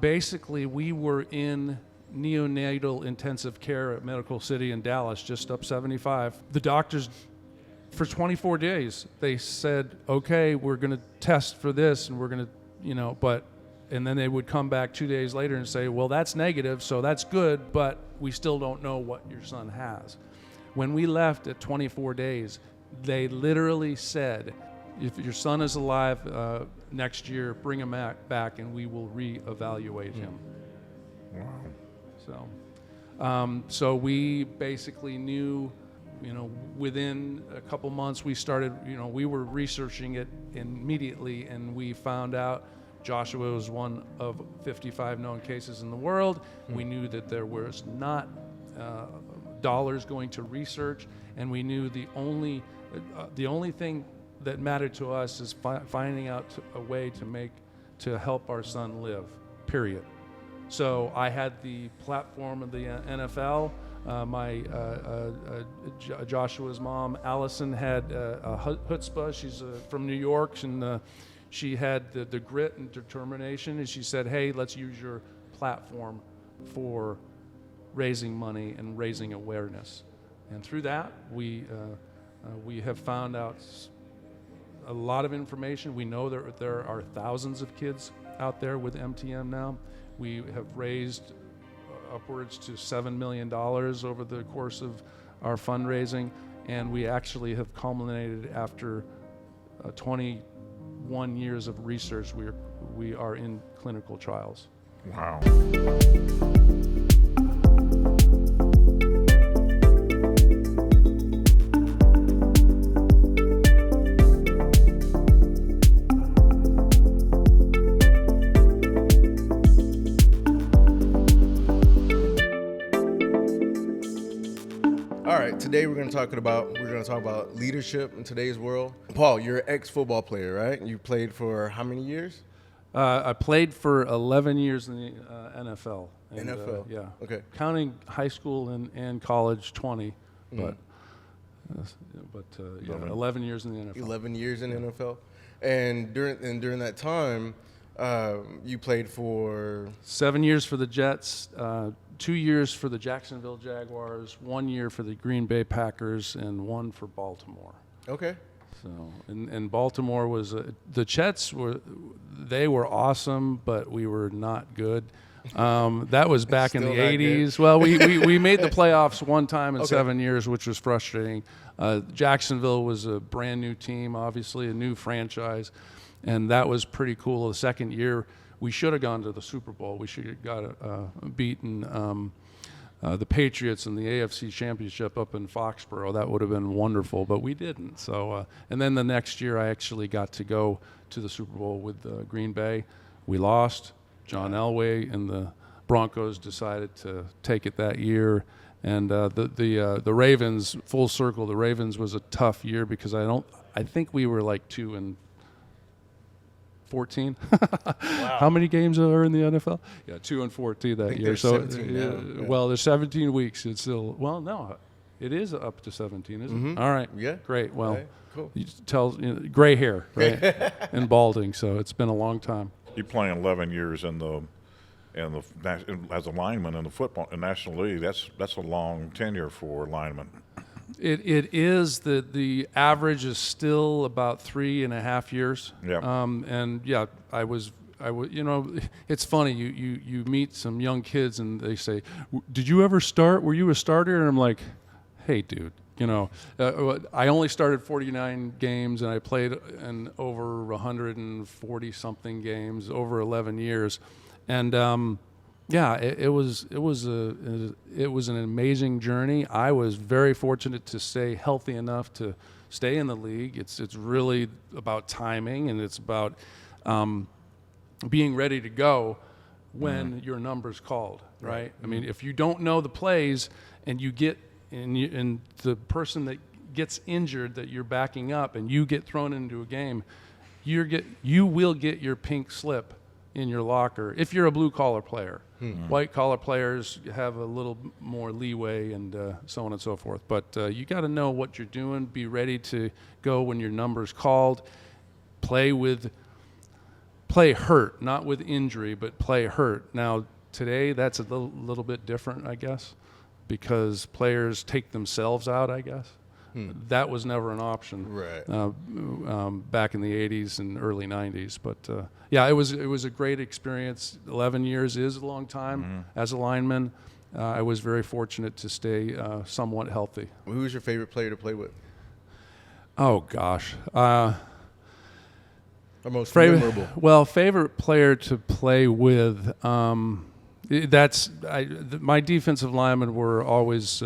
Basically, we were in neonatal intensive care at Medical City in Dallas, just up 75. The doctors, for 24 days, they said, okay, we're going to test for this, and we're going to, and then they would come back 2 days later and say, well, that's negative, so that's good, but we still don't know what your son has. When we left at 24 days, they literally said, if your son is alive next year, bring him back and we will reevaluate him. Wow. So we basically knew, within a couple months we started, we were researching it immediately, and we found out Joshua was one of 55 known cases in the world. We knew that there was not dollars going to research, and we knew the only thing that mattered to us is finding out a way to help our son live, period. So I had the platform of the NFL. Joshua's mom, Allison, had a chutzpah. She's from New York, and she had the grit and determination, and she said, hey, let's use your platform for raising money and raising awareness. And through that, we have found out a lot of information. We know there are thousands of kids out there with MTM now. We have raised upwards to $7 million over the course of our fundraising, and we actually have culminated after 21 years of research. We are in clinical trials. Wow. Today we're going to talk about leadership in today's world. Paul, you're an ex-football player, right? You played for how many years? I played for 11 years in the NFL. And, NFL? Yeah. Okay. Counting high school and college, 20. But 11 years in the NFL. 11 years in the NFL. And during that time, you played for 7 years for the Jets, 2 years for the Jacksonville Jaguars, 1 year for the Green Bay Packers, and 1 for Baltimore. Okay. So, and Baltimore was the Jets were awesome, but we were not good. That was back in the 80s. Well, we made the playoffs one time in 7 years, which was frustrating. Jacksonville was a brand new team, obviously a new franchise, and that was pretty cool. The second year, we should have gone to the Super Bowl. We should have got beaten the Patriots in the AFC Championship up in Foxborough. That would have been wonderful, but we didn't. So, and then the next year, I actually got to go to the Super Bowl with Green Bay. We lost. John Elway and the Broncos decided to take it that year. And the Ravens, full circle, the Ravens was a tough year because I think we were like 2-14. Wow. How many games are in the NFL? Yeah, 2-14 that year. So, 17 now. Yeah. Well, there's 17 weeks. It's still, well, no, it is up to 17, isn't it? All right. Yeah. Great. Well, okay. Cool. You tell gray hair, right? And balding. So it's been a long time. You playing 11 years as a lineman in the football in National League. That's a long tenure for linemen. It is. The average is still about 3.5 years. Yeah. And yeah, I was. It's funny. You meet some young kids and they say, "Did you ever start? Were you a starter?" And I'm like, "Hey, dude. I only started 49 games and I played in over 140 something games over 11 years, and it was an amazing journey. I was very fortunate to stay healthy enough to stay in the league. It's really about timing, and it's about being ready to go when your number's called, right? I mean, if you don't know the plays and you get and the person that gets injured that you're backing up and you get thrown into a game, you will get your pink slip in your locker if you're a blue collar player. White collar players have a little more leeway and so on and so forth. But you got to know what you're doing. Be ready to go when your number's called. Play with play hurt, not with injury, but play hurt. Now, today, that's a little bit different, I guess, because players take themselves out, I guess. That was never an option Right. back in the 80s and early 90s. But, yeah, it was a great experience. 11 years is a long time as a lineman. I was very fortunate to stay somewhat healthy. Who was your favorite player to play with? Oh, gosh. Or most memorable? Well, favorite player to play with, my defensive linemen were always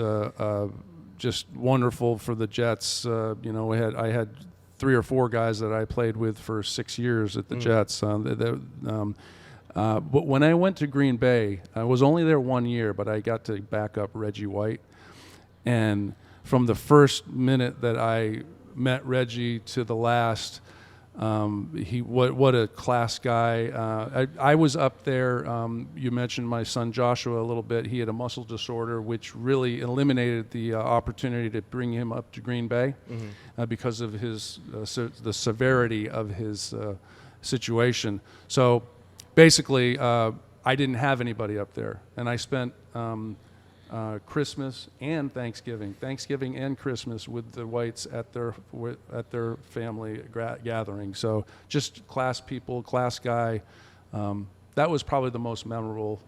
just wonderful for the Jets. I had 3 or 4 guys that I played with for 6 years at the Jets. But when I went to Green Bay, I was only there 1 year, but I got to back up Reggie White. And from the first minute that I met Reggie to the last, what a class guy. I was up there. You mentioned my son Joshua a little bit. He had a muscle disorder, which really eliminated the opportunity to bring him up to Green Bay because of his the severity of his situation. So basically, I didn't have anybody up there, and I spent Christmas and Thanksgiving and Christmas with the Whites at their family gathering. So just class people, class guy. That was probably the most memorable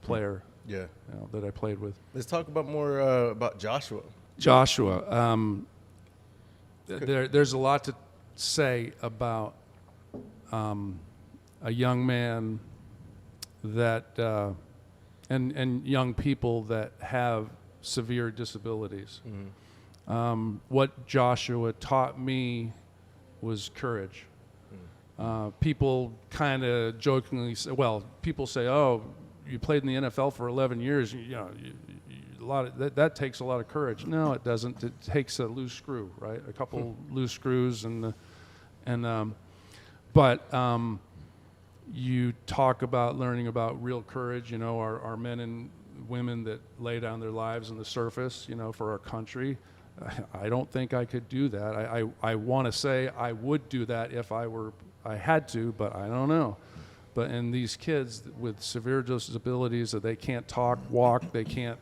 player that I played with. Let's talk about more about Joshua. There's a lot to say about a young man that and young people that have severe disabilities. What Joshua taught me was courage. People kind of jokingly say, people say, "Oh, you played in the NFL for 11 years. A lot of that takes a lot of courage." No, it doesn't. It takes a loose screw, right? A couple loose screws, but you talk about learning about real courage. Our men and women that lay down their lives on the surface, for our country. I don't think I could do that. I want to say I would do that if I had to, but I don't know. But in these kids with severe disabilities that they can't talk, walk, they can't,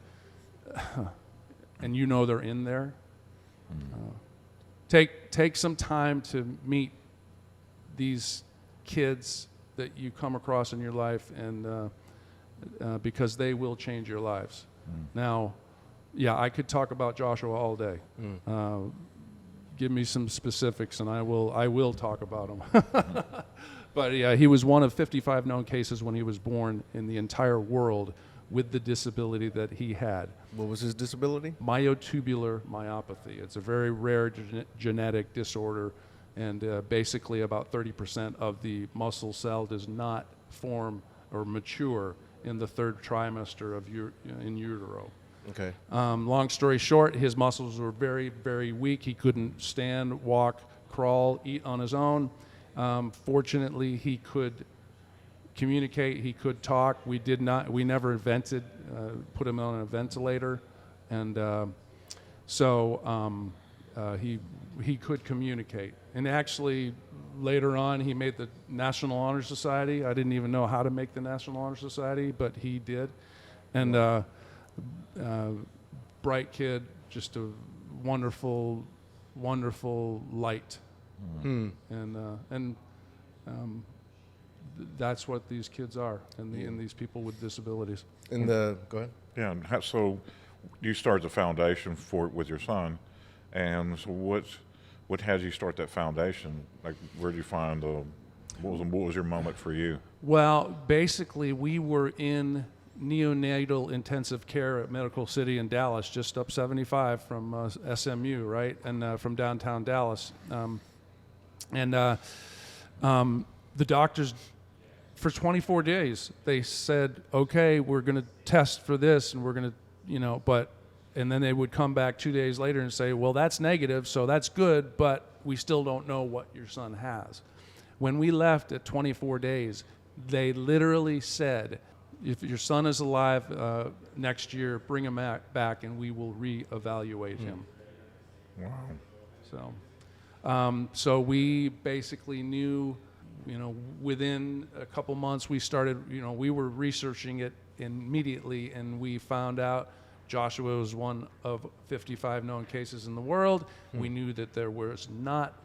and they're in there. Take some time to meet these kids that you come across in your life, and because they will change your lives. Now, I could talk about Joshua all day. Give me some specifics, and I will talk about him. But he was one of 55 known cases when he was born in the entire world with the disability that he had. What was his disability? Myotubular myopathy. It's a very rare genetic disorder. And basically about 30% of the muscle cell does not form or mature in the 3rd trimester in utero. Okay. Long story short, his muscles were very, very weak. He couldn't stand, walk, crawl, eat on his own. Fortunately, he could communicate. He could talk. We never put him on a ventilator. And so he could communicate. And actually, later on, he made the National Honor Society. I didn't even know how to make the National Honor Society, but he did. And bright kid, just a wonderful, wonderful light. And that's what these kids are, and these people with disabilities. Go ahead. Yeah, and so you started the foundation for it with your son, and so what had you start that foundation? Like, where did you find what was your moment for you? Well, basically, we were in neonatal intensive care at Medical City in Dallas, just up 75 from SMU, right, and from downtown Dallas. The doctors, for 24 days, they said, "Okay, we're going to test for this, and we're going to, and then they would come back 2 days later and say, well, that's negative, so that's good, but we still don't know what your son has." When we left at 24 days, they literally said, if your son is alive next year, bring him back and we will reevaluate him. Wow. So we basically knew within a couple months we started, we were researching it immediately, and we found out Joshua was one of 55 known cases in the world. We knew that there was not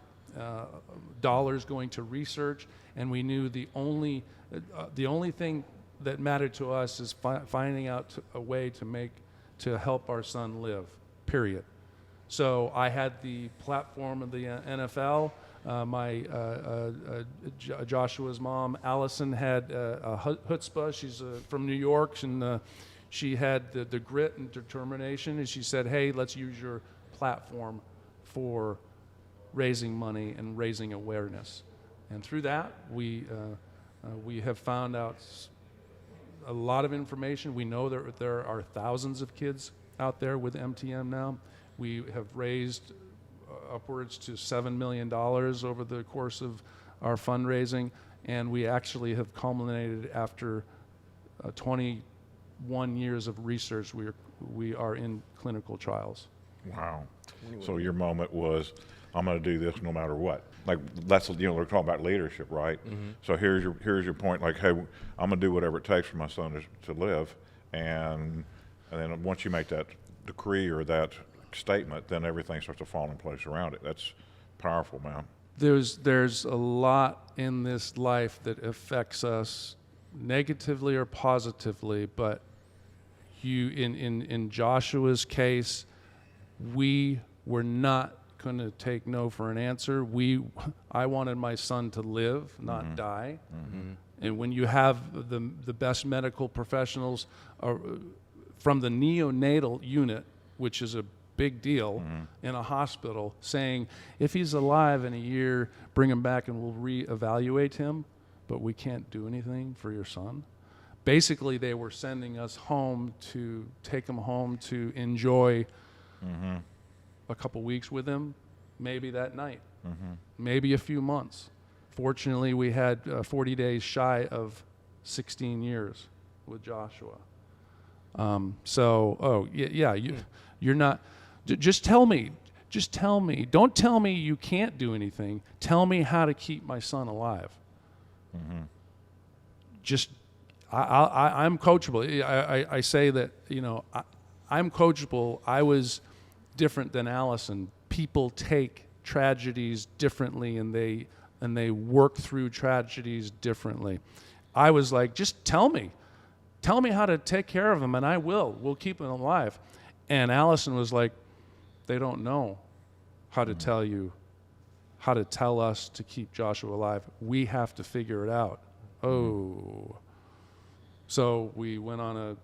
dollars going to research, and we knew the only thing that mattered to us is finding out a way to help our son live, period. So I had the platform of the NFL. Joshua's mom, Allison, had a chutzpah. She's from New York, and she had the grit and determination, and she said, hey, let's use your platform for raising money and raising awareness. And through that, we have found out a lot of information. We know there are thousands of kids out there with MTM now. We have raised upwards to $7 million over the course of our fundraising, and we actually have culminated after 21 years of research. We are in clinical trials. Wow. So your moment was, I'm going to do this no matter what. Like, that's, we're talking about leadership, right? Mm-hmm. So here's your point, like, hey, I'm going to do whatever it takes for my son to live. And then once you make that decree or that statement, then everything starts to fall in place around it. That's powerful, man. There's a lot in this life that affects us negatively or positively, but in Joshua's case, we were not going to take no for an answer. I wanted my son to live, not die. Mm-hmm. And when you have the best medical professionals from the neonatal unit, which is a big deal in a hospital, saying, if he's alive in a year, bring him back and we'll reevaluate him, but we can't do anything for your son. Basically, they were sending us home to take him home to enjoy a couple weeks with him, maybe that night, maybe a few months. Fortunately, we had 40 days shy of 16 years with Joshua. You're not, just tell me. Don't tell me you can't do anything. Tell me how to keep my son alive. I'm coachable. I say that, I'm coachable. I was different than Allison. People take tragedies differently, and they work through tragedies differently. I was like, just tell me how to take care of him, and we'll keep him alive. And Allison was like, they don't know how to tell you, how to tell us to keep Joshua alive. We have to figure it out. So we went on a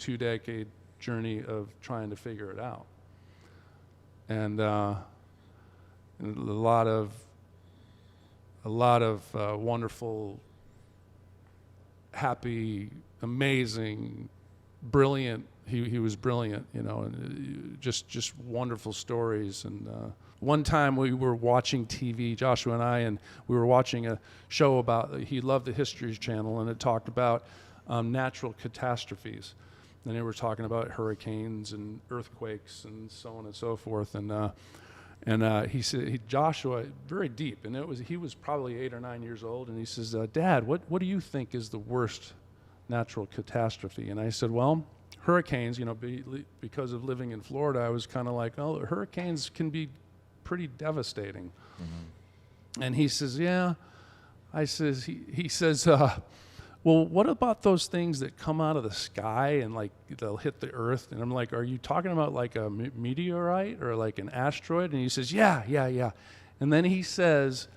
2-decade journey of trying to figure it out. And a lot of wonderful, happy, amazing, brilliant. He was brilliant, and just wonderful stories. And one time we were watching TV, Joshua and I, and we were watching a show about, he loved the History Channel, and it talked about natural catastrophes. And they were talking about hurricanes and earthquakes and so on and so forth. And he said, Joshua, very deep, and he was probably 8 or 9 years old, and he says, Dad, what do you think is the worst natural catastrophe? And I said, well, hurricanes, because of living in Florida, I was kind of like, oh, hurricanes can be pretty devastating. And he says, yeah. I says, he says, well, what about those things that come out of the sky and like they'll hit the earth? And I'm like, are you talking about like a meteorite or like an asteroid? And he says, yeah. And then he says,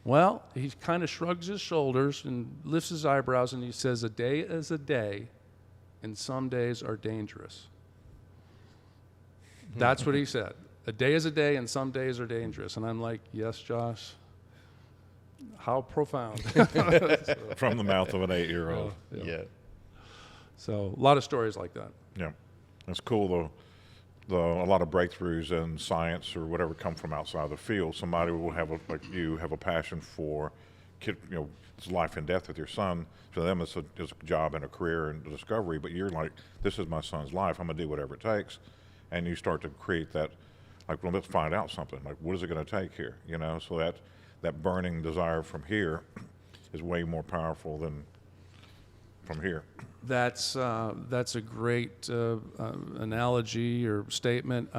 well, he kind of shrugs his shoulders and lifts his eyebrows, and he says, a day is a day, and some days are dangerous. That's what he said. A day is a day, and some days are dangerous. And I'm like, yes, Josh. How profound. From the mouth of an 8-year-old. Yeah. So a lot of stories like that. Yeah. That's cool, though. A lot of breakthroughs in science or whatever come from outside the field. Somebody will have a passion for it's life and death with your son. For them, it's a job and a career and a discovery. But you're like, this is my son's life. I'm going to do whatever it takes. And you start to create that, like, well, let's find out something. Like, what is it going to take here? So that burning desire from here is way more powerful than from here. That's a great analogy or statement.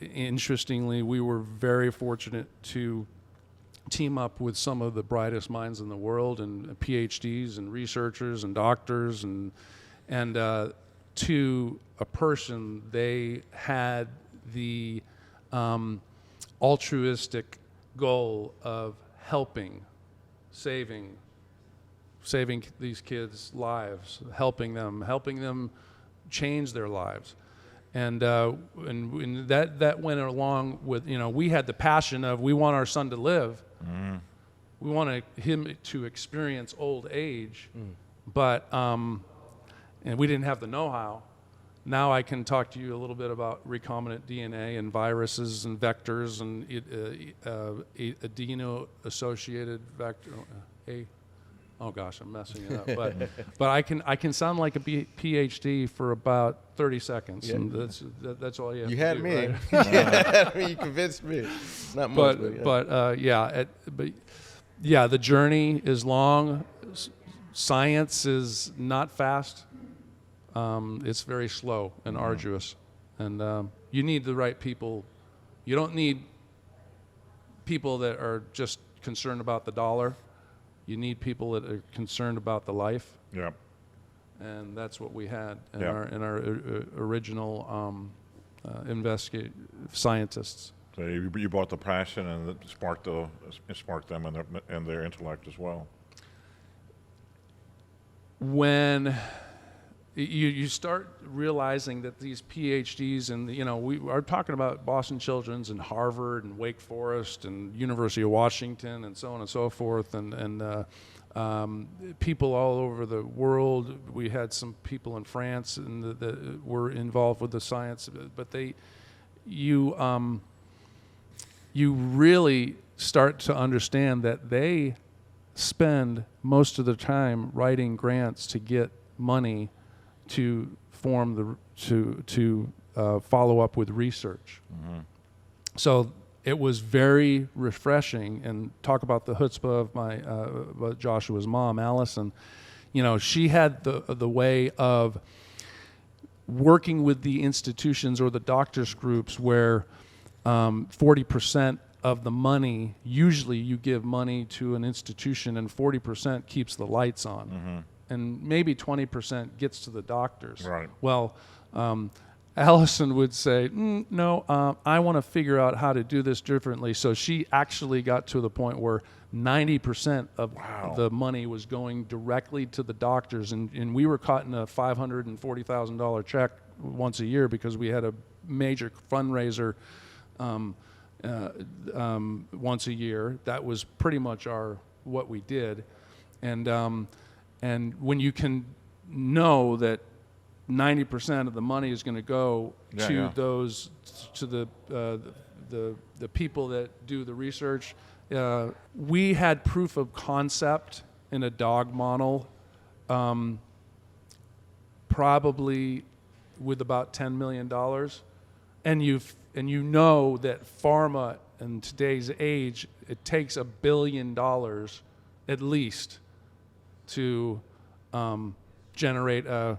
Interestingly, we were very fortunate to team up with some of the brightest minds in the world, and PhDs and researchers and doctors, and to a person, they had the altruistic goal of helping, saving these kids' lives, helping them change their lives, and that went along with, we had the passion of, we want our son to live, we want him to experience old age, but and we didn't have the know-how. Now I can talk to you a little bit about recombinant DNA and viruses and vectors and adeno-associated vector. Oh gosh, I'm messing it up. But I can sound like a PhD for about 30 seconds, and that's all you have to do. Had me. Right? You had me. You convinced me. Not much, but the journey is long. Science is not fast. It's very slow and arduous, and you need the right people. You don't need people that are just concerned about the dollar. You need people that are concerned about the life. Yeah. And that's what we had in Yeah. our original investigate scientists. So you brought the passion, and it sparked them and their intellect as well. When you start realizing that these PhDs, and we are talking about Boston Children's and Harvard and Wake Forest and University of Washington and so on and so forth, and people all over the world. We had some people in France that were involved with the science, but you really start to understand that they spend most of the time writing grants to get money to form to follow up with research. So it was very refreshing. And talk about the chutzpah of my Joshua's mom, Allison. She had the way of working with the institutions or the doctors groups where 40% of the money, usually you give money to an institution and 40% keeps the lights on. And maybe 20% gets to the doctors. Right. Well, Allison would say, no, I want to figure out how to do this differently. So she actually got to the point where 90% of the money was going directly to the doctors. And we were caught in a $540,000 check once a year because we had a major fundraiser once a year. That was pretty much what we did. And when you can know that 90% of the money is going to go to the people that do the research, we had proof of concept in a dog model, probably with about $10 million, and you know that pharma in today's age, it takes $1 billion at least to generate a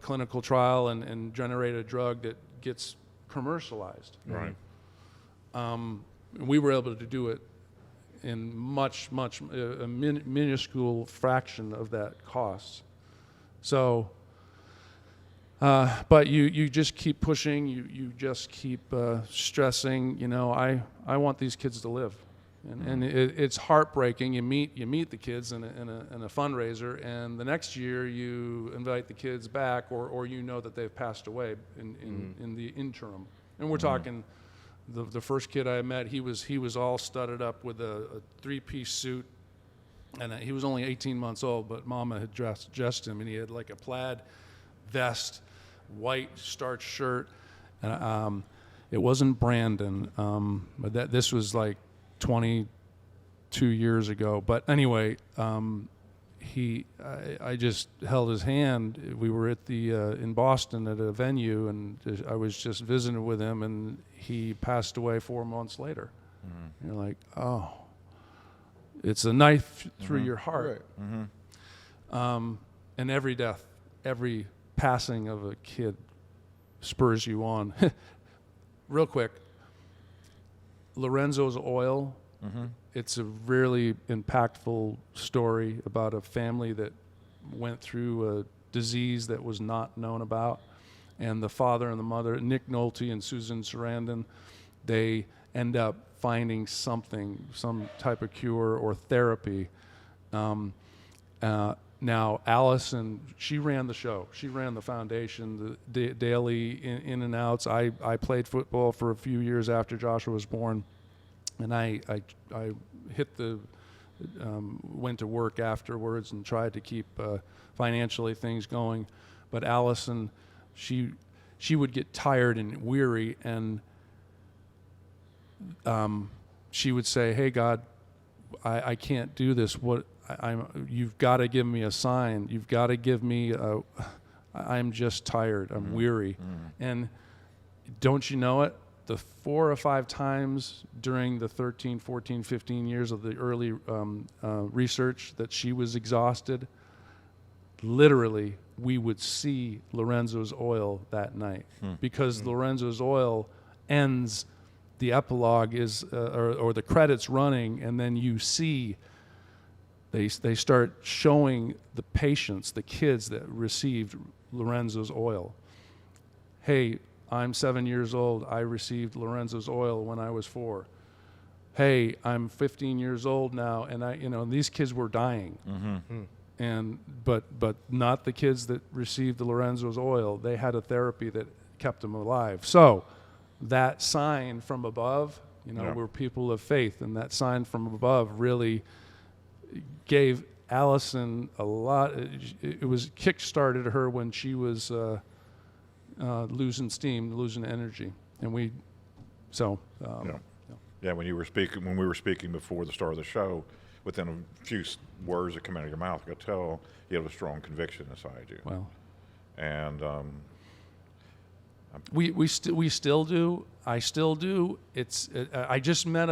clinical trial and generate a drug that gets commercialized. Right. We were able to do it in much a minuscule fraction of that cost. So, but you just keep pushing. You just keep stressing. I want these kids to live. And it's heartbreaking. You meet the kids in a fundraiser, and the next year you invite the kids back, or that they've passed away in the interim. And we're talking the first kid I met. He was all studded up with a 3-piece suit, and he was only 18 months old. But Mama had dressed him, and he had like a plaid vest, white starched shirt, and it wasn't Brandon, but this was like 22 years ago. But anyway, I just held his hand. We were at in Boston at a venue, and I was just visiting with him, and he passed away 4 months later. You're like, oh, it's a knife through your heart. Right. And every death, every passing of a kid spurs you on. Real quick, Lorenzo's Oil. It's a really impactful story about a family that went through a disease that was not known about. And the father and the mother, Nick Nolte and Susan Sarandon, they end up finding something, some type of cure or therapy. Now, Allison, she ran the show. She ran the foundation, the daily in and outs. I played football for a few years after Joshua was born, and I hit the went to work afterwards and tried to keep financially things going. But Allison, she would get tired and weary, and she would say, "Hey God, I can't do this. You've got to give me a sign. You've got to give me I'm just tired. I'm weary." And don't you know it? The 4 or 5 times during the 13, 14, 15 years of the early research that she was exhausted, literally we would see Lorenzo's Oil that night, because Lorenzo's Oil ends, the epilogue is, or the credits running, and then you see they start showing the patients, the kids that received Lorenzo's Oil. Hey, I'm 7 years old. I received Lorenzo's Oil when I was 4. Hey, I'm 15 years old now, and these kids were dying. And but not the kids that received the Lorenzo's Oil. They had a therapy that kept them alive. So that sign from above, we're people of faith, and that sign from above really gave Allison a lot. It was kick-started her when she was losing steam, losing energy, and when we were speaking before the start of the show, within a few words that come out of your mouth, I could tell you have a strong conviction inside you. Well, and we still do. I still do. I just met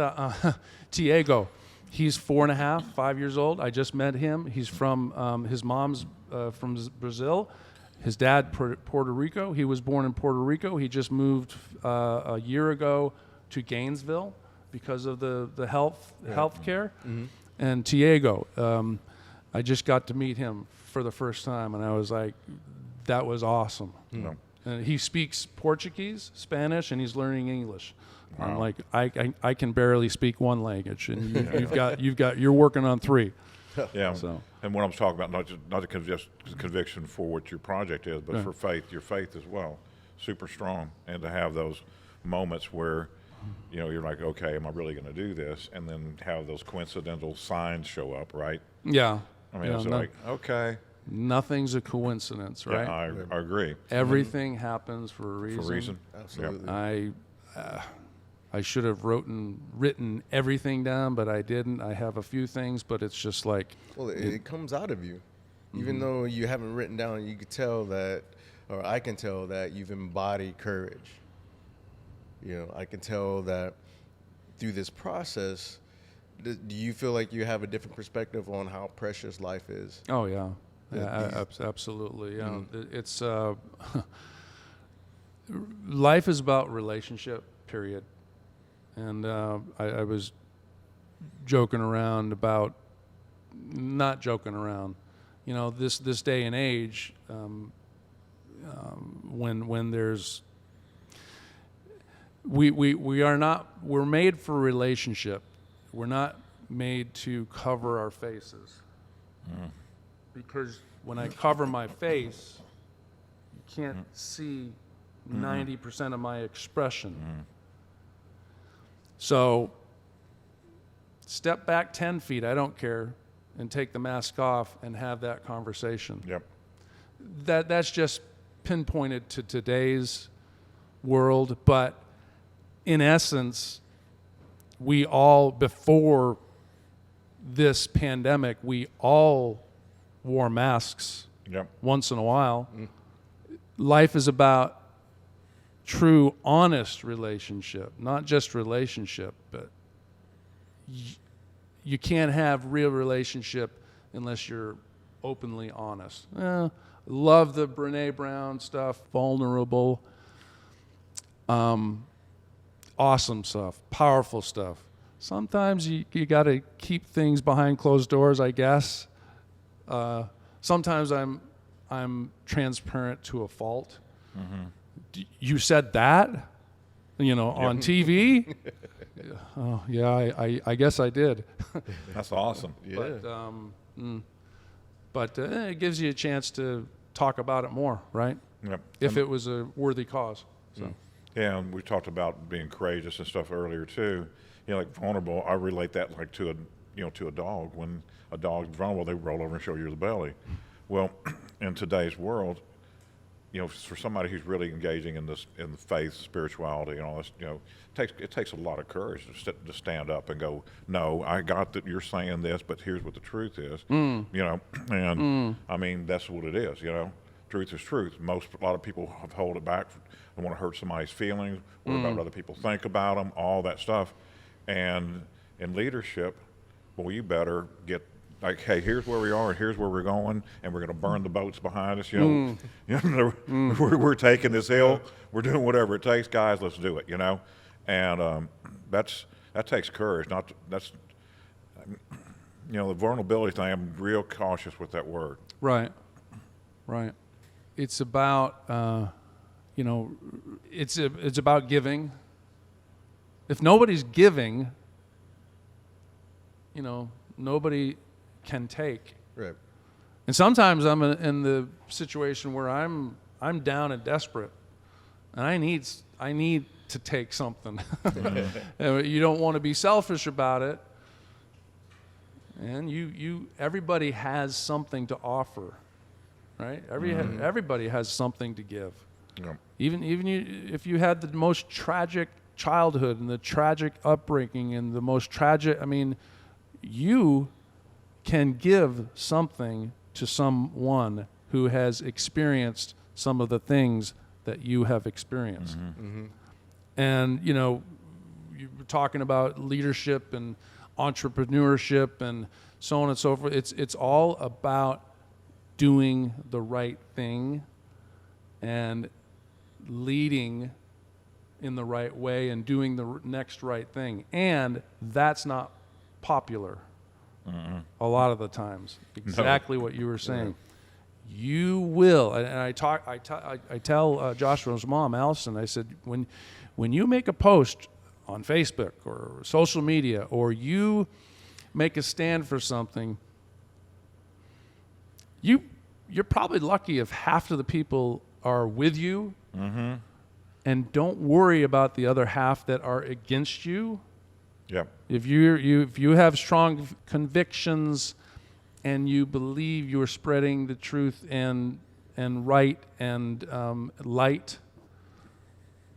Tiago. He's 4.5, 5 years old. I just met him. He's from his mom's from Brazil. His dad, Puerto Rico. He was born in Puerto Rico. He just moved a year ago to Gainesville because of the health care. And Tiago, I just got to meet him for the first time, and I was like, that was awesome. And he speaks Portuguese, Spanish, and he's learning English. Wow. I'm like, I can barely speak one language, and you're working on 3. Yeah. So. And what I'm talking about, not just conviction for what your project is, but for faith, your faith as well, super strong, and to have those moments where, you're like, okay, am I really going to do this? And then have those coincidental signs show up, right? Yeah. I mean, it's like, okay. Nothing's a coincidence, right? Yeah, I agree. Everything happens for a reason. For a reason. Absolutely. Yeah. I should have written everything down, but I didn't. I have a few things, but it's just like... Well, it comes out of you. Even though you haven't written down, you could tell that, or I can tell that you've embodied courage. I can tell that through this process, do you feel like you have a different perspective on how precious life is? Oh, yeah. Absolutely. It's life is about relationship, period. And I was joking around about, not joking around, this day and age, when there's, we're made for relationship. We're not made to cover our faces. Because when I cover my face, you can't see 90% of my expression. So step back 10 feet, I don't care, and take the mask off and have that conversation. Yep. That's just pinpointed to today's world, but in essence, we all, before this pandemic, we all wore masks once in a while. Life is about true, honest relationship, not just relationship, but you can't have real relationship unless you're openly honest. Love the Brene Brown stuff, vulnerable, awesome stuff, powerful stuff. Sometimes you got to keep things behind closed doors, I guess. Sometimes I'm transparent to a fault. Mm-hmm. You said that, on TV. Oh yeah, I guess I did. That's awesome. Yeah. But it gives you a chance to talk about it more, right? Yep. If it was a worthy cause. So. Yeah, and we talked about being courageous and stuff earlier too. Like vulnerable, I relate that like to a dog. When a dog's vulnerable, they roll over and show you the belly. Well, in today's world, for somebody who's really engaging in the faith, spirituality, and all this, it takes a lot of courage to stand up and go, no, I got that you're saying this, but here's what the truth is. I mean, that's what it is. Truth is truth. A lot of people have hold it back. Don't want to hurt somebody's feelings, worry about what other people think about them, all that stuff. And in leadership, well, you better get like, hey, here's where we are, and here's where we're going, and we're going to burn the boats behind us. We're taking this hill. We're doing whatever it takes, guys. Let's do it. And that takes courage. The vulnerability thing. I'm real cautious with that word. Right. It's about it's about giving. If nobody's giving, nobody can take. Right. And sometimes I'm in the situation where I'm down and desperate, and I need to take something. You don't want to be selfish about it, and everybody has something to offer, right? Everybody has something to give. Yeah. Even if you had the most tragic childhood and the tragic upbringing and the most tragic, you can give something to someone who has experienced some of the things that you have experienced. Mm-hmm. And, you were talking about leadership and entrepreneurship and so on and so forth. It's all about doing the right thing and leading in the right way and doing the next right thing. And that's not popular. A lot of the times, exactly what you were saying. You will, and I tell Joshua's mom, Allison, I said, when you make a post on Facebook or social media, or you make a stand for something, you're probably lucky if half of the people are with you, and don't worry about the other half that are against you. Yep. If you have strong convictions and you believe you're spreading the truth and right and light,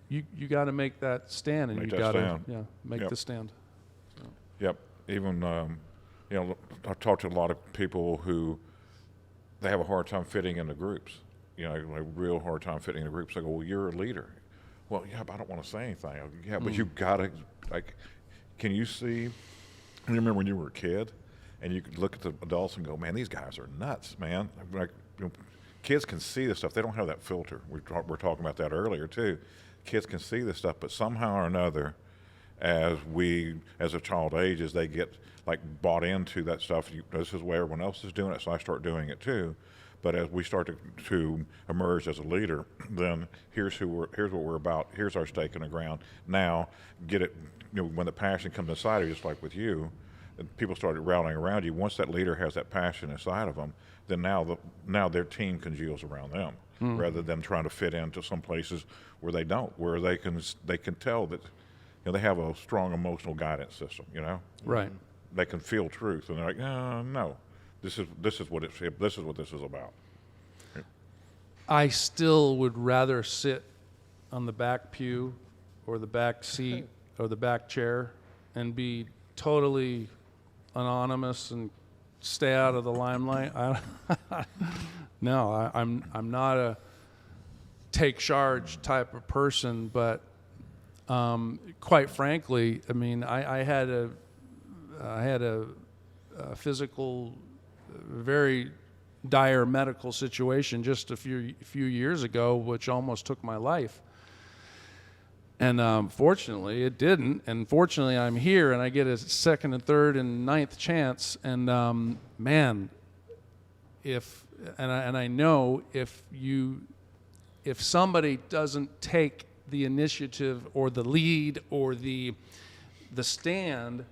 you got to make that stand, and Make you that got to stand. make Yep. the stand. Yep. Even I've talked to a lot of people who they have a hard time fitting into groups. A real hard time fitting into groups. They go, well, you're a leader. Well, yeah, but I don't want to say anything. Yeah, but you gotta Can you see? You remember when you were a kid, and you could look at the adults and go, "Man, these guys are nuts, man!" Kids can see this stuff. They don't have that filter. We're talking about that earlier too. Kids can see this stuff, but somehow or another, as a child ages, they get bought into that stuff. This is the way everyone else is doing it, so I start doing it too. But as we start to emerge as a leader, then here's what we're about. Here's our stake in the ground. Now, get it. When the passion comes inside of you, just like with you, and people started rallying around you. Once that leader has that passion inside of them, then now their team congeals around them, rather than trying to fit into some places where they don't, where they can tell that they have a strong emotional guidance system. Right. They can feel truth, and they're like, no. This is what this is about. I still would rather sit on the back pew or the back seat or the back chair and be totally anonymous and stay out of the limelight. I'm not a take charge type of person, but quite frankly, I had a physical, very dire medical situation just a few years ago, which almost took my life. And fortunately, it didn't. And fortunately, I'm here, and I get a second and third and ninth chance. And man, I know if somebody doesn't take the initiative or the lead or the stand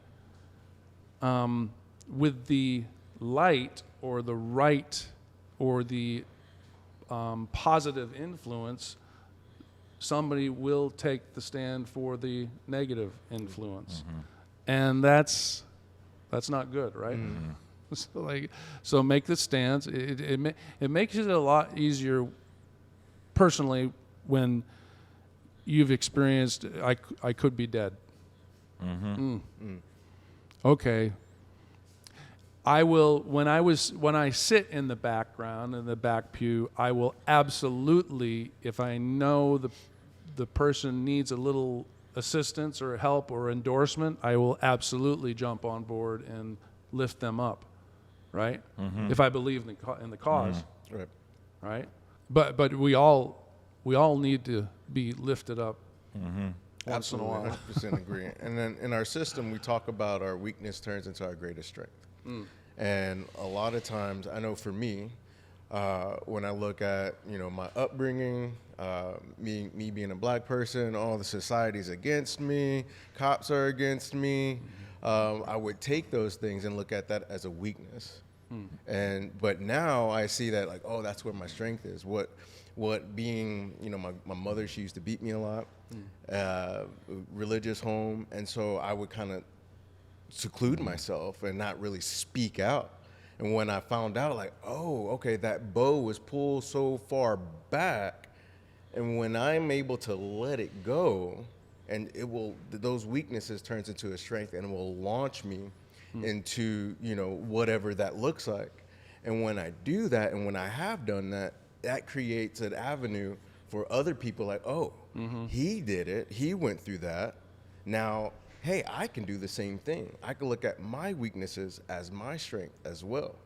with the light or the right or the positive influence, somebody will take the stand for the negative influence. And that's not good, right? So make the stance. It makes it a lot easier personally when you've experienced I could be dead. Okay. I will when I sit in the background in the back pew, I will absolutely, if I know the person needs a little assistance or help or endorsement, I will absolutely jump on board and lift them up, right? If I believe in the cause, right? But we all need to be lifted up once in a while. 100% agree. And then in our system, we talk about our weakness turns into our greatest strength. And a lot of times, I know for me, when I look at my upbringing, me being a black person, all the society's against me, cops are against me, I would take those things and look at that as a weakness. But now I see that like, oh, that's where my strength is. What being, my mother, she used to beat me a lot, religious home, and so I would kind of seclude myself and not really speak out. And when I found out, like, oh, okay, that bow was pulled so far back, and when I'm able to let it go, and those weaknesses turns into a strength, and it will launch me into whatever that looks like. And when I do that, and when I have done that, that creates an avenue for other people, like, oh, he did it, he went through that. Now, hey, I can do the same thing. I can look at my weaknesses as my strength as well.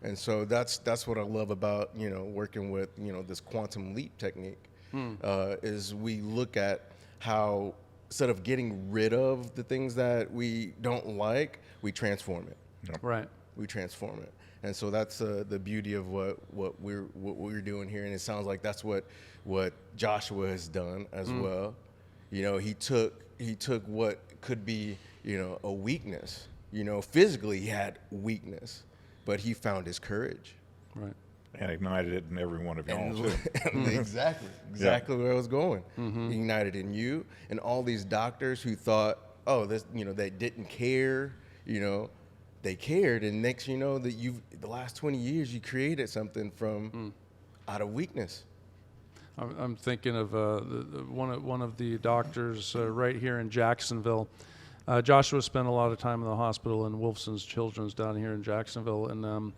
And so that's what I love about working with this quantum leap technique. Is we look at how instead of getting rid of the things that we don't like, we transform it. Right. We transform it. And so that's the beauty of what we're doing here. And it sounds like that's what Joshua has done as well. He took what could be a weakness. Physically he had weakness, but he found his courage. Right. And ignited it in every one of y'all too. Exactly where I was going. Ignited in you and all these doctors who thought, oh, this, they didn't care, they cared, and next you know that the last 20 years you created something from out of weakness. I'm thinking of one of the doctors right here in Jacksonville. Joshua spent a lot of time in the hospital in Wolfson's Children's down here in Jacksonville, and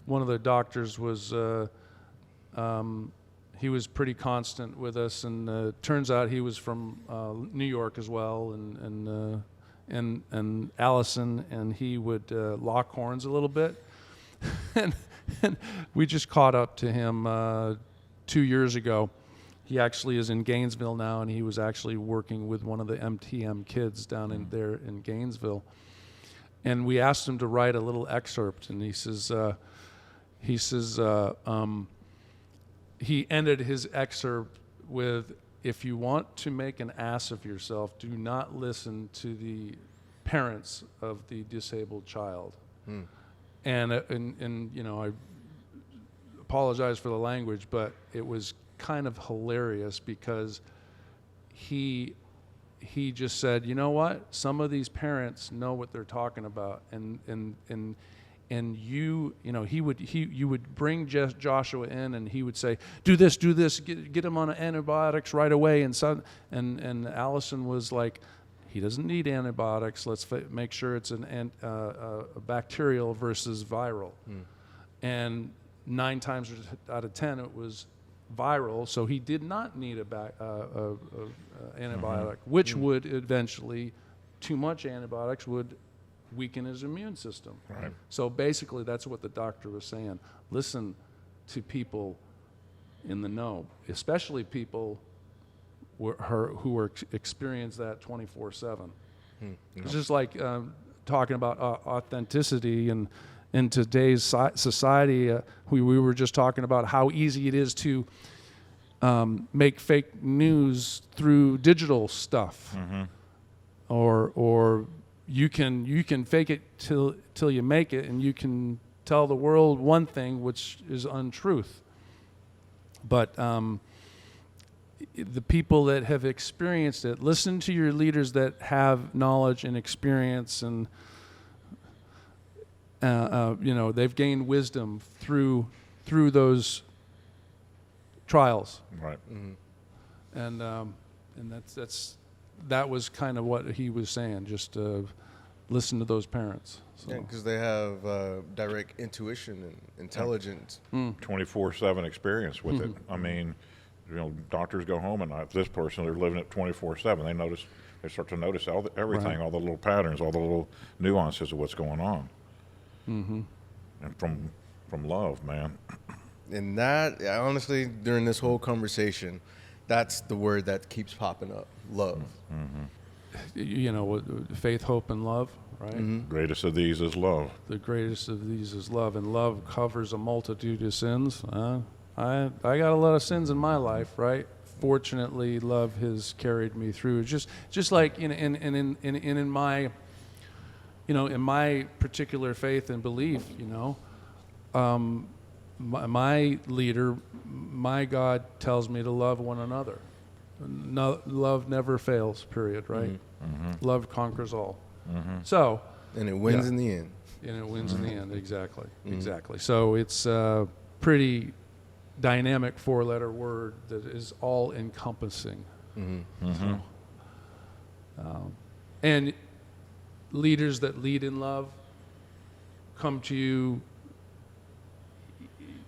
one of the doctors was he was pretty constant with us, and turns out he was from New York as well, and Allison, and he would lock horns a little bit, and we just caught up to him 2 years ago. He actually is in Gainesville now, and he was actually working with one of the MTM kids down in there in Gainesville. And we asked him to write a little excerpt, and he ended his excerpt with, "If you want to make an ass of yourself, do not listen to the parents of the disabled child." And I apologize for the language, but it was kind of hilarious because he just said, you know what? Some of these parents know what they're talking about, and you would bring Joshua in, and he would say, do this, get him on antibiotics right away, and Allison was like, he doesn't need antibiotics. Let's make sure it's a bacterial versus viral. And 9 times out of 10 it was viral, so he did not need a antibiotic, which would eventually, too much antibiotics would weaken his immune system. Right. So basically, that's what the doctor was saying. Listen to people in the know, especially people who are experience that 24/7. It's just like talking about authenticity, and in today's society, we were just talking about how easy it is to make fake news through digital stuff, or you can fake it till you make it, and you can tell the world one thing which is untruth. But the people that have experienced it, listen to your leaders that have knowledge and experience, and they've gained wisdom through those trials. Right. And that was kind of what he was saying. Just listen to those parents. So. Yeah, because they have direct intuition and intelligence. 24/7 experience with it. I mean, doctors go home and this person, they're living it 24/7. They start to notice everything, Right. all the little patterns, all the little nuances of what's going on. And from love, man. And that, honestly, during this whole conversation, that's the word that keeps popping up, love. Faith, hope, and love, right? Greatest of these is love. The greatest of these is love, and love covers a multitude of sins. I got a lot of sins in my life, right? Fortunately, love has carried me through. Just like in my, in my particular faith and belief, my leader, my God tells me to love one another. No, love never fails. Period. Right? Love conquers all. So. And it wins in the end. And it wins in the end. Exactly. Exactly. So it's a pretty dynamic four-letter word that is all encompassing. And leaders that lead in love come to you.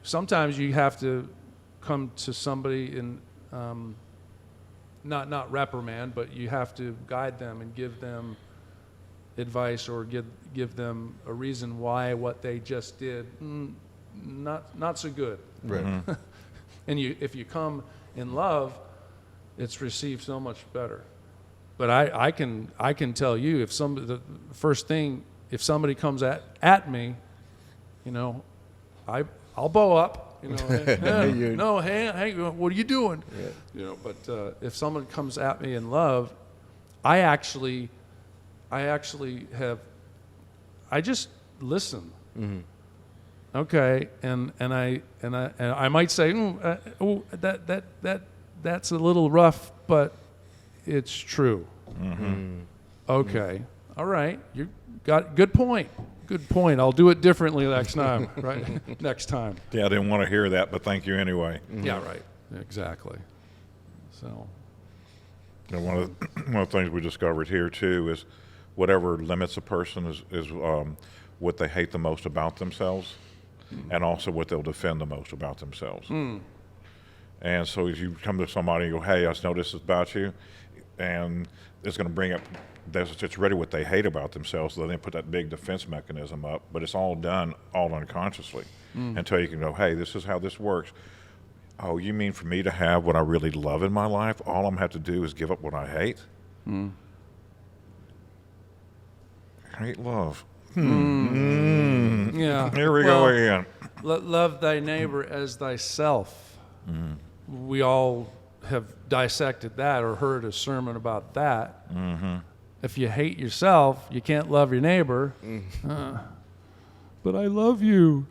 Sometimes you have to come to somebody and not reprimand, but you have to guide them and give them advice, or give them a reason why what they just did not so good. Right. And if you come in love, it's received so much better. But I can tell you, if somebody comes at me, I'll bow up. Hey, what are you doing? Yeah. But if someone comes at me in love, I just listen. Okay, and I might say, that's a little rough, but it's true. Okay, all right, you got good point. Good point. I'll do it differently next time. Right, next time. Yeah, I didn't want to hear that, but thank you anyway. Yeah, right. Exactly. So. One of the things we discovered here too is whatever limits a person is what they hate the most about themselves, and also what they'll defend the most about themselves. And so if you come to somebody and go, hey, I noticed this about you, and it's going to bring up, it's really what they hate about themselves, so then they put that big defense mechanism up, but it's all done all unconsciously until you can go, hey, this is how this works. Oh, you mean for me to have what I really love in my life, all I'm going to have to do is give up what I hate? Hate love. Yeah. Here we go again. Love thy neighbor as thyself. We all have dissected that or heard a sermon about that. If you hate yourself, you can't love your neighbor. But I love you.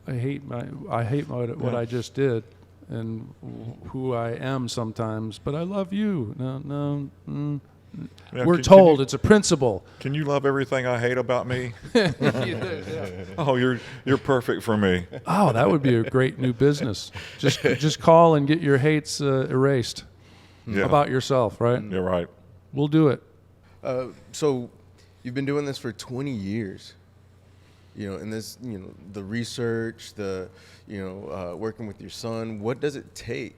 I hate what I just did and who I am sometimes. But I love you. No. Yeah, We're told it's a principle. Can you love everything I hate about me? Yeah. Oh, you're perfect for me. Oh, that would be a great new business. Just call and get your hates erased about yourself, right? You're right. We'll do it. So you've been doing this for 20 years, and this, the research, working with your son. What does it take?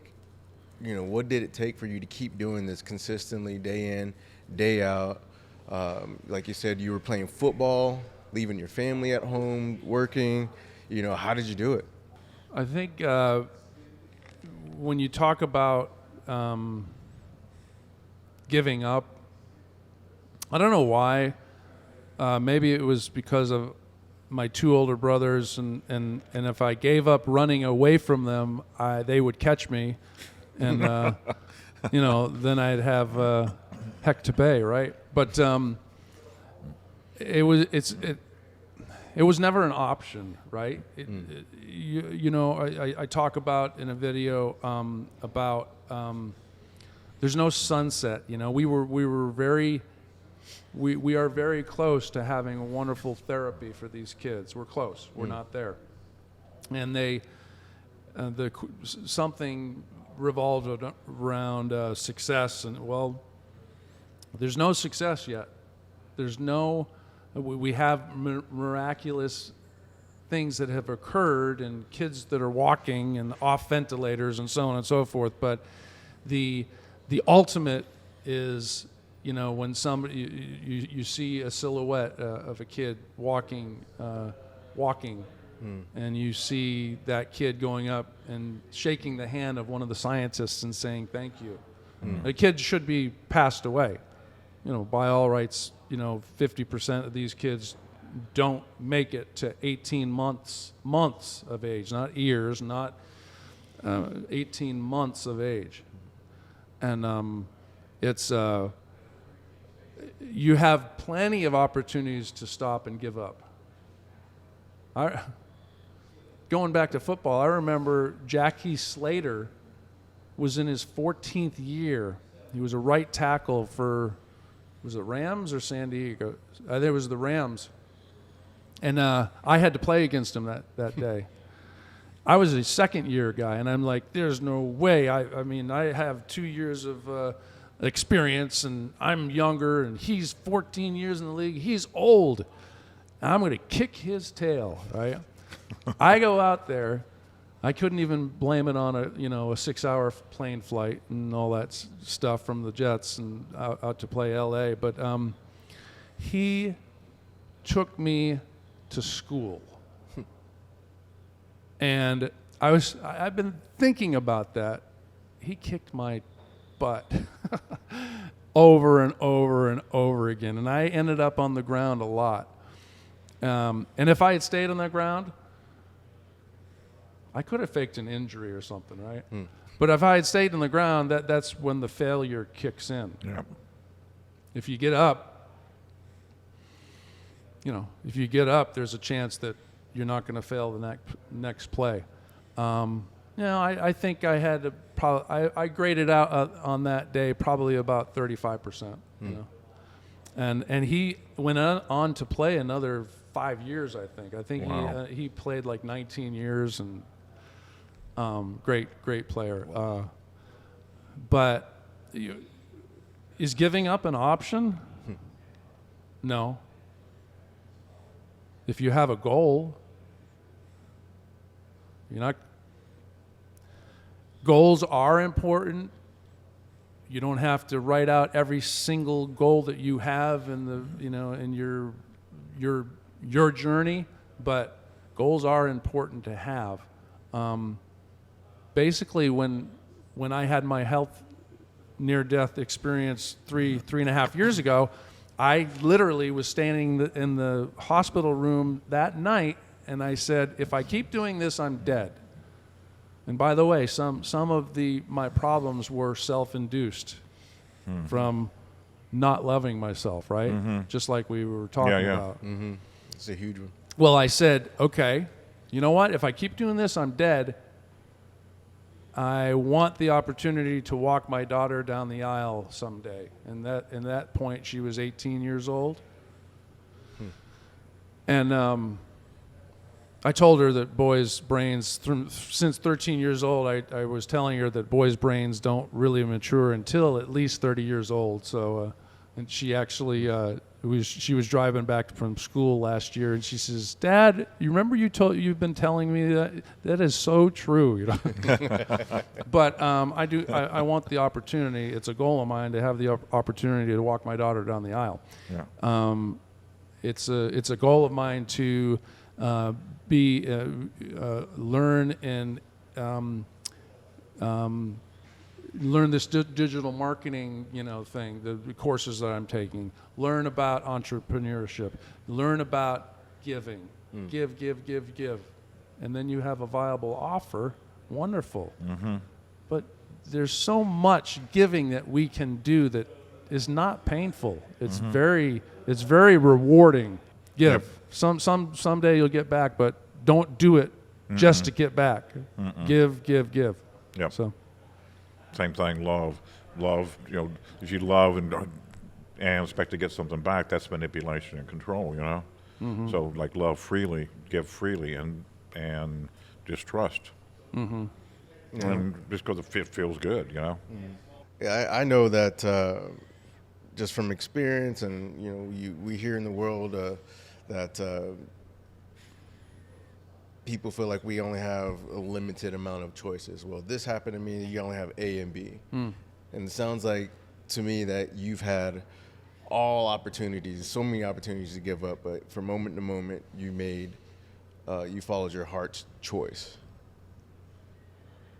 What did it take for you to keep doing this consistently, day in, day out? Like you said, you were playing football, leaving your family at home, working. How did you do it? I think when you talk about giving up, I don't know why. Maybe it was because of my two older brothers, and if I gave up running away from them, they would catch me, and then I'd have heck to pay, right? But it was never an option, right? I talk about in a video about there's no sunset. We are very close to having a wonderful therapy for these kids. We're close. We're not there, and something revolved around success, and there's no success yet. There's no. We have miraculous things that have occurred, and kids that are walking and off ventilators and so on and so forth. But the ultimate is, when somebody you see a silhouette of a kid walking, and you see that kid going up and shaking the hand of one of the scientists and saying thank you. The kid should be passed away. By all rights, 50% of these kids don't make it to 18 months of age, not years, not 18 months of age. And it's you have plenty of opportunities to stop and give up. Going back to football, I remember Jackie Slater was in his 14th year. He was a right tackle for, was it Rams or San Diego? I think it was the Rams. And I had to play against him that day. I was a second-year guy, and I'm like, there's no way. I mean, I have 2 years of experience, and I'm younger, and he's 14 years in the league. He's old. And I'm going to kick his tail, right? I go out there. I couldn't even blame it on a 6-hour plane flight and all that stuff from the Jets and out to play L.A. But he took me to school, and I've been thinking about that. He kicked my butt over and over and over again, and I ended up on the ground a lot. And if I had stayed on the ground, I could have faked an injury or something, right? But if I had stayed on the ground, that's when the failure kicks in. Yeah. If you get up, there's a chance that you're not going to fail the next play. I think I had I graded out on that day probably about 35%. And he went on to play another 5 years. I think wow. He played like 19 years and. Great player. But is giving up an option? No. If you have a goal, goals are important. You don't have to write out every single goal that you have in your journey, but goals are important to have. Basically, when I had my health near-death experience three and a half years ago, I literally was standing in the hospital room that night, and I said, if I keep doing this, I'm dead. And by the way, some of my problems were self-induced from not loving myself, right? Just like we were talking about. It's a huge one. Well, I said, okay, you know what? If I keep doing this, I'm dead. I want the opportunity to walk my daughter down the aisle someday. And in that point, she was 18 years old. And I told her that boys' brains, since 13 years old, I was telling her that boys' brains don't really mature until at least 30 years old. So, and she actually she was driving back from school last year, and she says, "Dad, you remember you've been telling me that? That is so true." But I want the opportunity. It's a goal of mine to have the opportunity to walk my daughter down the aisle. Yeah. It's a goal of mine to learn and learn this digital marketing, thing, the courses that I'm taking, learn about entrepreneurship, learn about giving, give. And then you have a viable offer, wonderful. Mm-hmm. But there's so much giving that we can do that is not painful. It's very rewarding. Give. Yep. Someday you'll get back, but don't do it just to get back. Give. Yep. So. Same thing, love. If you love and expect to get something back, that's manipulation and control, Mm-hmm. So like love freely, give freely, and just trust. Mm-hmm. And just because it feels good, Mm-hmm. Yeah, I know that just from experience, and we hear in the world that people feel like we only have a limited amount of choices. Well, this happened to me, you only have A and B. And it sounds like to me that you've had all opportunities, so many opportunities to give up, but from moment to moment you followed your heart's choice.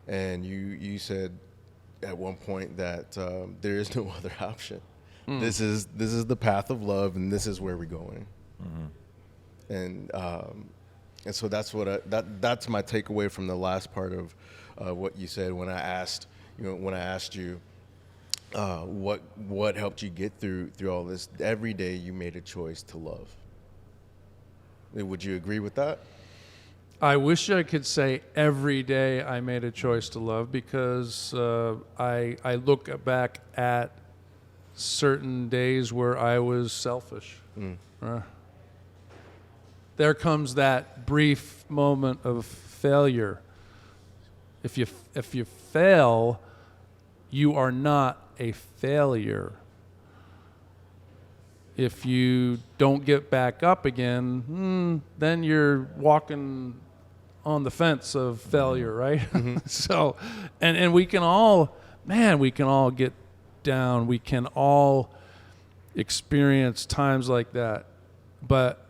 And you said at one point that there is no other option. This is the path of love, and this is where we're going. And so that's that's my takeaway from the last part of what you said when I asked you what helped you get through all this. Every day you made a choice to love. Would you agree with that? I wish I could say every day I made a choice to love, because I look back at certain days where I was selfish. There comes that brief moment of failure. If you fail, you are not a failure. If you don't get back up again, then you're walking on the fence of failure, right? So, and we can all get down. We can all experience times like that, but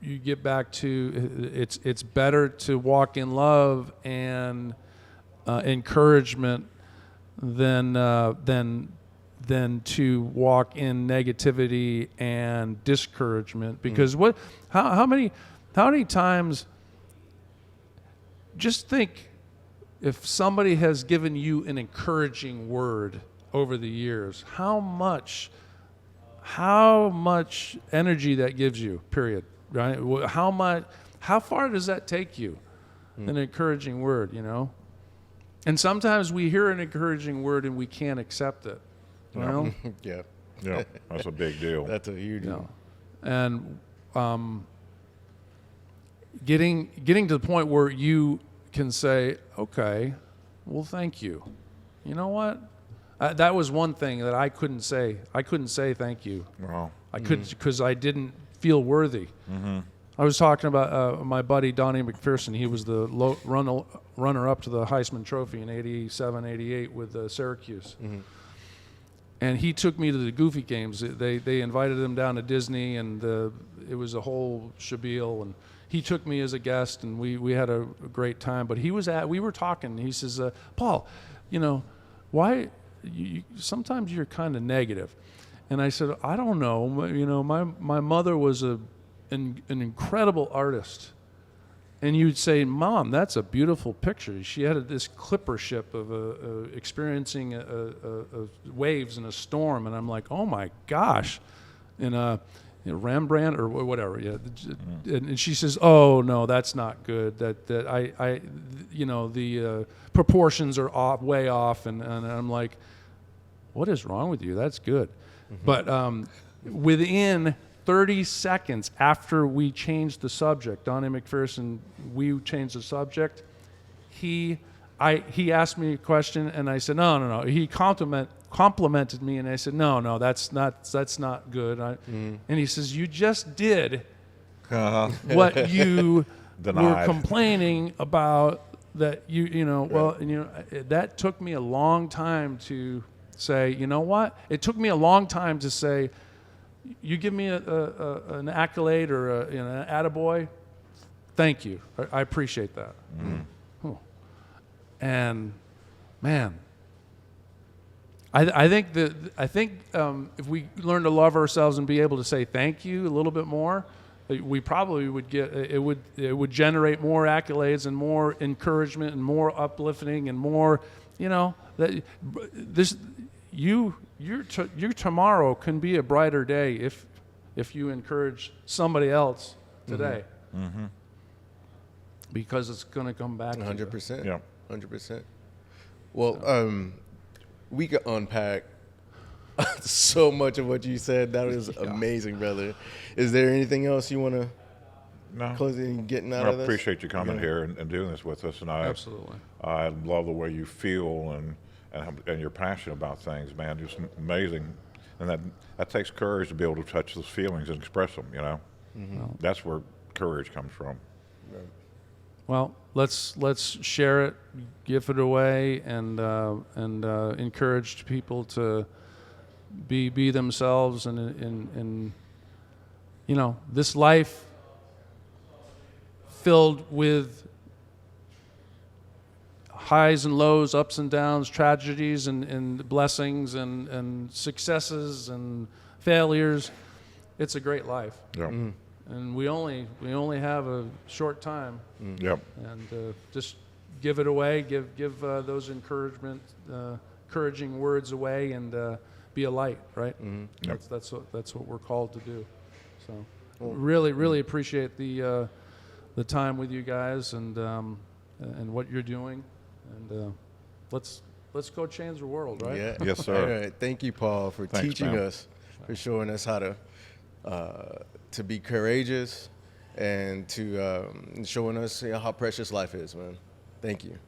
you get back to it's better to walk in love and encouragement than to walk in negativity and discouragement. Because how many times, just think, if somebody has given you an encouraging word over the years, how much energy that gives you, period. Right? How far does that take you? An encouraging word, And sometimes we hear an encouraging word and we can't accept it. Yeah. Yeah, that's a big deal. That's a huge deal. And getting to the point where you can say, okay, well, thank you. You know what? That was one thing that I couldn't say. I couldn't say thank you. Wow. I couldn't, because I didn't feel worthy. I was talking about my buddy Donnie McPherson. He was the runner-up to the Heisman Trophy in 87, 88 with Syracuse. And he took me to the Goofy Games. They invited him down to Disney, and it was a whole shabeel. And he took me as a guest, and we had a great time. But we were talking. And he says, Paul, why? Sometimes you're kind of negative. And I said, I don't know. My mother was an incredible artist. And you'd say, Mom, that's a beautiful picture. She had this clipper ship of experiencing waves in a storm. And I'm like, oh my gosh. And Rembrandt or whatever. Yeah. And she says, oh no, that's not good. The proportions are way off. And I'm like, what is wrong with you? That's good. But within 30 seconds after we changed the subject, Donnie McPherson, we changed the subject, he he asked me a question, and I said, no. He complimented me, and I said, no, that's not good. And he says, you just did what you were Denied. complaining about. That that took me a long time to say, you know what? It took me a long time to say, you give me an accolade or an attaboy, thank you. I appreciate that. Mm-hmm. And man, I think if we learn to love ourselves and be able to say thank you a little bit more, we probably would get it would generate more accolades and more encouragement and more uplifting and more, that your tomorrow can be a brighter day if you encourage somebody else today. Mm-hmm. Because it's going to come back 100%. Yeah. 100%. Well, we could unpack so much of what you said. That was amazing, brother. Is there anything else you want to close in getting out of this? I appreciate you coming here and doing this with us. And Absolutely. I love the way you feel and you're passionate about things, man. Just amazing. And that takes courage to be able to touch those feelings and express them, Mm-hmm. That's where courage comes from. Right. Well, let's share it, give it away, and encourage people to be themselves, and this life filled with highs and lows, ups and downs, tragedies and blessings and successes and failures. It's a great life. Yeah. Mm-hmm. And we only have a short time. Yep. And just give it away. Give those encouraging words away, and be a light. Right. Mm-hmm. Yep. That's what we're called to do. So, really appreciate the time with you guys and what you're doing. And let's go change the world. Right. Yeah. Yes, sir. All right. Thank you, Paul, for Thanks, teaching man. us, for showing us how to be courageous, and to showing us how precious life is, man. Thank you.